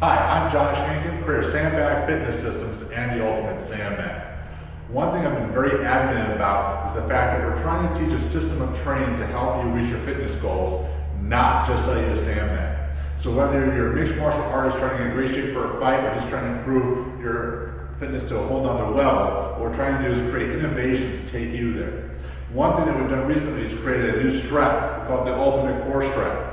Hi, I'm Josh Hankin, creator of Sandbag Fitness Systems and the Ultimate Sandbag. One thing I've been very adamant about is the fact that we're trying to teach a system of training to help you reach your fitness goals, not just sell you a sandbag. So whether you're a mixed martial artist trying to get in great shape for a fight or just trying to improve your fitness to a whole nother level, what we're trying to do is create innovations to take you there. One thing that we've done recently is created a new strap called the Ultimate Core Strap.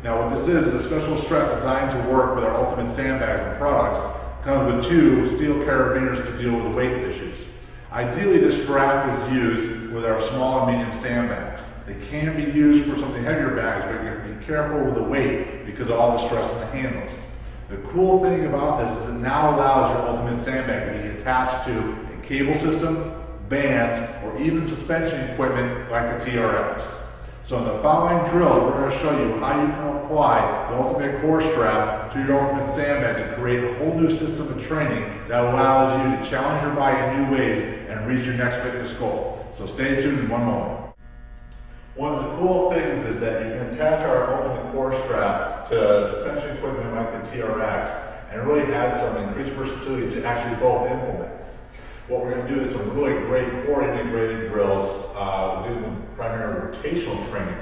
Now what this is a special strap designed to work with our Ultimate Sandbags and products. It comes with two steel carabiners to deal with weight issues. Ideally, this strap is used with our small and medium sandbags. They can be used for some of the heavier bags, but you have to be careful with the weight because of all the stress on the handles. The cool thing about this is it now allows your Ultimate Sandbag to be attached to a cable system, bands, or even suspension equipment like the TRX. So in the following drills, we're going to show you how you can apply the Ultimate Core Strap to your Ultimate Sandbag to create a whole new system of training that allows you to challenge your body in new ways and reach your next fitness goal. So stay tuned in one moment. One of the cool things is that you can attach our Ultimate Core Strap to suspension equipment like the TRX, and it really has some increased versatility to actually both implements. What we're going to do is some really great core integrated drills. We're doing primary rotational training.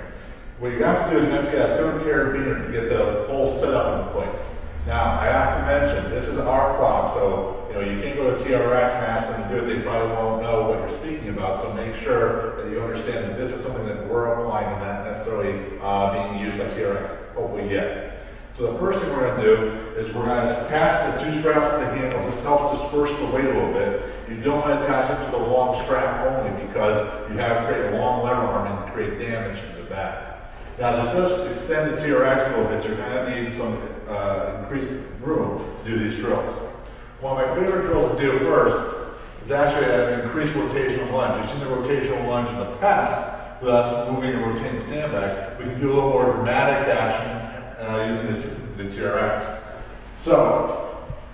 What you have to do is you have to get a third carabiner to get the whole setup in place. Now, I have to mention, this is our product, so you can't go to TRX and ask them to do it. They probably won't know what you're speaking about, so make sure that you understand that this is something that we're applying and not necessarily being used by TRX, hopefully yet. So the first thing we're going to do is we're going to attach the two straps to the handles. This helps disperse the weight a little bit. You don't want to attach it to the long strap only because you have to create a long lever arm and create damage to the back. Now this does extend the TRX a little bit, so you're going to need some increased room to do these drills. One of my favorite drills to do first is actually an increased rotational lunge. You've seen the rotational lunge in the past with us moving and rotating the sandbag. We can do a little more dramatic action using the assistance of the TRX. So,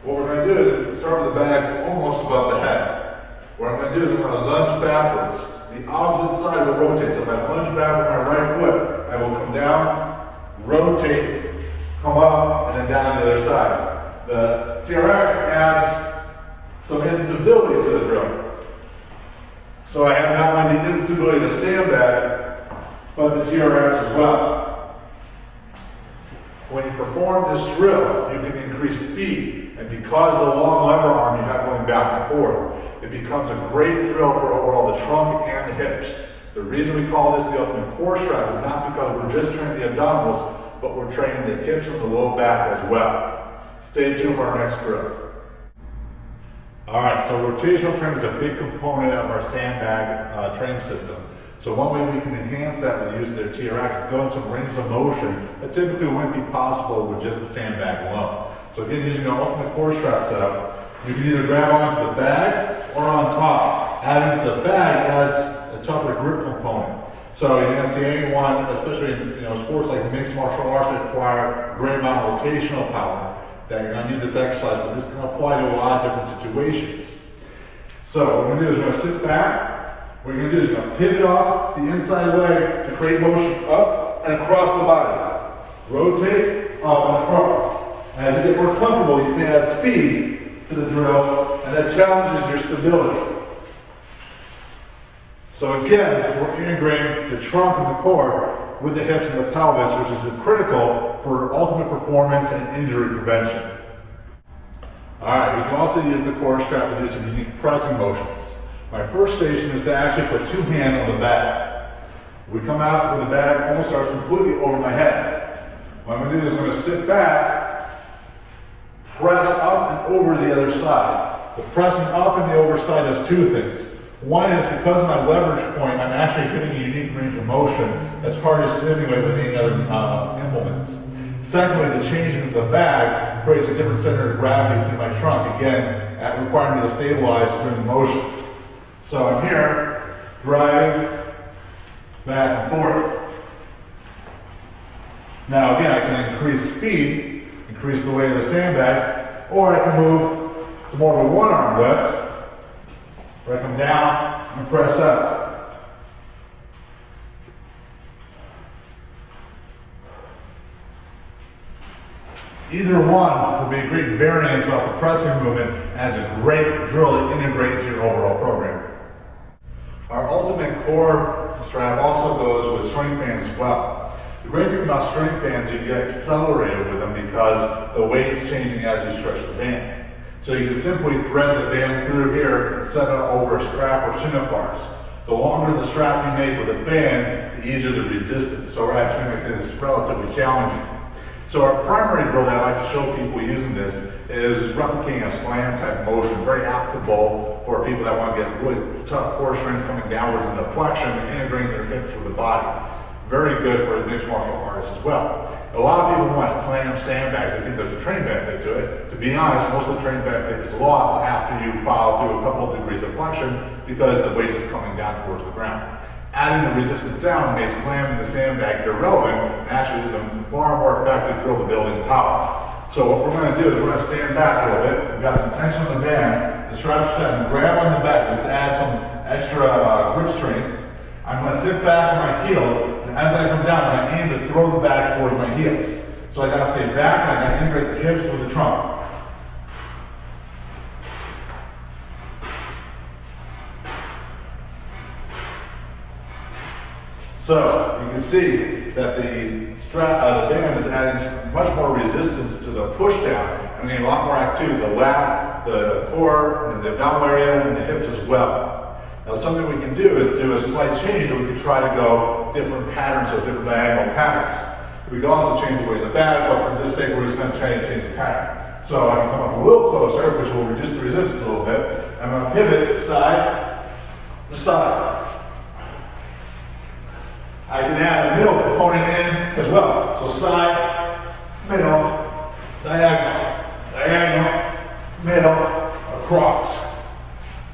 what we're going to do is start with the bag almost above the head. What I'm going to do is I'm going to lunge backwards. The opposite side will rotate. So if I lunge back with my right foot, I will come down, rotate, come up, and then down to the other side. The TRX adds some instability to the drill. So I have not only the instability of the sandbag, but the TRX as well. When you perform this drill, you can increase speed, and because of the long lever arm you have going back and forth, it becomes a great drill for overall the trunk and the hips. The reason we call this the Ultimate Core Strap is not because we're just training the abdominals, but we're training the hips and the low back as well. Stay tuned for our next drill. Alright, so rotational training is a big component of our sandbag training system. So one way we can enhance that with the use of their TRX is go in some ranges of motion that typically wouldn't be possible with just the sandbag alone. So again, using our Ultimate Core Strap setup, you can either grab onto the bag or on top. Adding to the bag adds a tougher grip component. So you're going to see anyone, especially in sports like mixed martial arts that require a great amount of rotational power, that you're going to need this exercise, but this can apply to a lot of different situations. So what we're going to do is we're going to sit back. What you're going to do is you're going to pivot off the inside leg to create motion up and across the body. Rotate, up and across. As you get more comfortable, you can add speed to the drill, and that challenges your stability. So again, we're integrating the trunk and the core with the hips and the pelvis, which is critical for ultimate performance and injury prevention. Alright, we can also use the core strap to do some unique pressing motions. My first station is to actually put two hands on the bag. We come out with the bag almost starts completely over my head. What I'm going to do is I'm going to sit back, press up and over the other side. The pressing up and the over side does two things. One is because of my leverage point, I'm actually hitting a unique range of motion that's hard to simulate with any other implements. Secondly, the change in the bag creates a different center of gravity through my trunk, again, requiring me to stabilize during the motion. So I'm here, driving back and forth. Now again, I can increase speed, increase the weight of the sandbag, or I can move to more of a one-arm lift, where I come down and press up. Either one will be a great variance off the pressing movement and is a great drill to integrate into your overall program. Our ultimate core strap also goes with strength bands as well. The great thing about strength bands, you get accelerated with them because the weight's changing as you stretch the band. So you can simply thread the band through here and set it over a strap or chin-up bars. The longer the strap you make with a band, the easier the resistance. So we're actually making this relatively challenging. So our primary drill that I like to show people using this is replicating a slam type motion, very applicable for people that want to get really tough core strength coming downwards into flexion and integrating their hips with the body. Very good for mixed martial artists as well. A lot of people want to slam sandbags. I think there's a training benefit to it. To be honest, most of the training benefit is lost after you follow through a couple of degrees of flexion because the waist is coming down towards the ground. Adding the resistance down makes slamming the sandbag irrelevant, and actually is a far more effective drill to building power. So what we're going to do is we're going to stand back a little bit. We've got some tension on the band. The straps are set and grab on the back just to add some extra grip strength. I'm going to sit back on my heels, and as I come down, I aim to throw the bag towards my heels. So I got to stay back, and I got to integrate the hips with the trunk. So you can see that the band is adding much more resistance to the push down and getting a lot more activity, the lat, the core, and the abdominal area, and the hips as well. Now something we can do is do a slight change where we can try to go different patterns, so different diagonal patterns. We can also change the weight of the bag, but for this sake we're just going to try to change the pattern. So I can come up a little closer, which will reduce the resistance a little bit. I'm going to pivot side to side. I can add a middle component in as well. So side, middle, diagonal, diagonal, middle, across.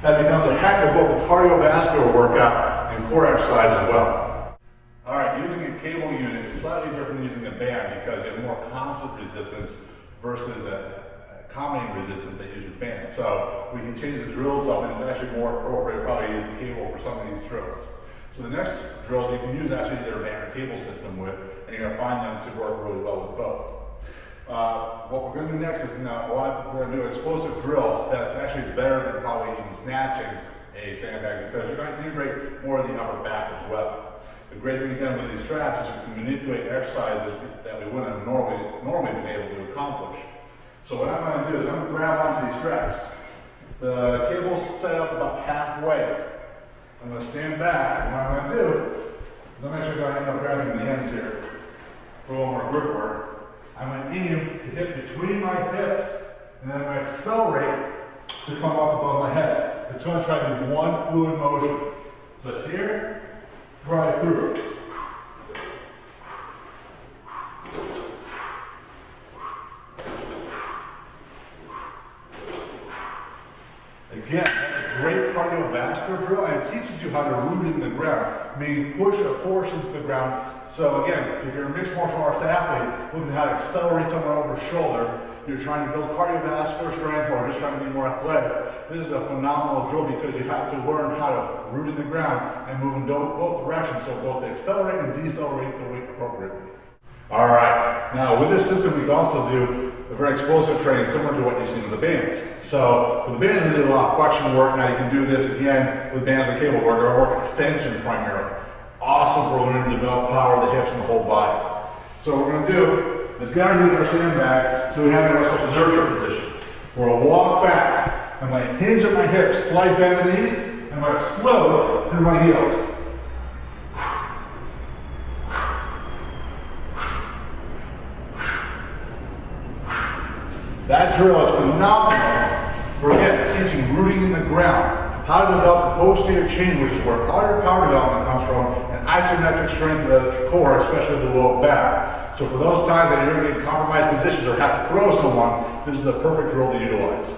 That becomes a heck of both a cardiovascular workout and core exercise as well. All right, using a cable unit is slightly different than using a band because you have more constant resistance versus a combining resistance that you use with bands. So we can change the drills up, and it's actually more appropriate to probably use a cable for some of these drills. So the next drills you can use actually either a band or cable system with, and you're going to find them to work really well with both. What we're going to do next is we're going to do an explosive drill that's actually better than probably even snatching a sandbag because you're going to integrate more of the upper back as well. The great thing again with these straps is we can manipulate exercises that we wouldn't have normally been able to accomplish. So what I'm going to do is I'm going to grab onto these straps. The cable's set up about halfway. I'm going to stand back, and what I'm going to do is I'm actually going to end up grabbing the ends here for a little more grip work. I'm going to aim to hit between my hips, and then I'm going to accelerate to come up above my head. It's going to try to do one fluid motion. So it's here, right through. Again, that's a great cardiovascular drill, and it teaches you how to root in the ground, meaning push a force into the ground. So again, if you're a mixed martial arts athlete, looking at how to accelerate someone over the shoulder, you're trying to build cardiovascular strength or just trying to be more athletic, this is a phenomenal drill because you have to learn how to root in the ground and move in both directions, so both accelerate and decelerate the weight appropriately. All right, now with this system we can also do a very explosive training similar to what you see with the bands. So with the bands we did a lot of flexion work. Now you can do this again with bands and cable work or work extension primarily. Awesome for learning to develop power of the hips and the whole body. So what we're going to do is get underneath our sandbag so we have what's called deserter position. We're going to walk back. I'm going to hinge at my hips, slight bend in the knees, and I'm going to explode through my heels. That drill is phenomenal for, again, teaching rooting in the ground, how to develop the posterior chain, which is where all your power development comes from, and isometric strength of the core, especially the low back. So for those times that you're going to get in compromised positions or have to throw someone, this is the perfect drill to utilize.